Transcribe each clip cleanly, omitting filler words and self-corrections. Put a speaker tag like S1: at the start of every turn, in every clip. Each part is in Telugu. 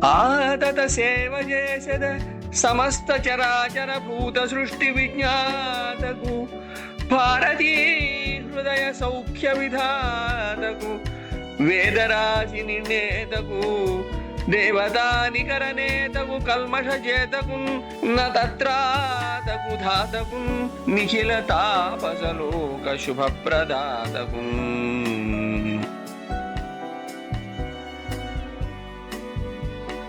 S1: ఆతత సేవ చేసెద సమస్త చరాచర భూత సృష్టి విజ్ఞాతకు భారతీ హృదయ సౌఖ్య విధాతకు వేదరాశి నిండేతకు దేవతానికరనేతకు కల్మష చేతకు నత్రాతకు ధాతకు నిఖిల తాపసలోక శుభప్రదాతకు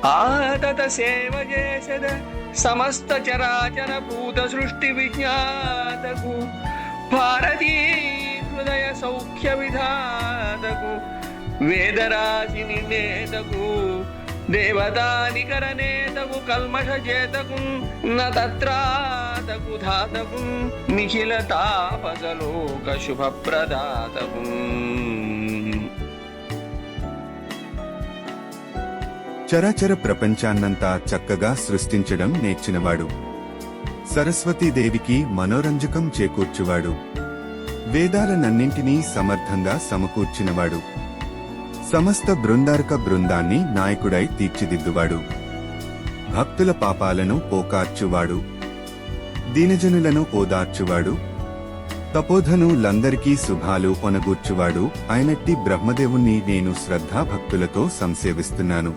S1: ఆతత సేవ చేసెద సమస్త చరాచర భూత సృష్టి విజ్ఞాతకు భారతీ హృదయ సౌఖ్య విధాతకు వేదరాశి నిండేతకు దేవతానికరనేతకు కల్మష చేతకు నత్రాతకు ధాతకు నిఖిల తాపసలోక శుభప్రదాతకు
S2: చరాచర ప్రపంచాన్నంతా చక్కగా సృష్టించడం నేర్చినవాడు, సరస్వతీదేవికి మనోరంజకం చేకూర్చువాడు, వేదాలనన్నింటినీ సమర్థంగా సమకూర్చినవాడు, సమస్త బృందాన్ని నాయకుడై తీర్చిదిద్దువాడు, భక్తుల పాపాలను పోకార్చువాడు, దీనజనులను ఓదార్చువాడు, తపోధనులందరికీ శుభాలు ఒనగూర్చువాడు అయినట్టి బ్రహ్మదేవుణ్ణి నేను శ్రద్ధాభక్తులతో సంసేవిస్తున్నాను.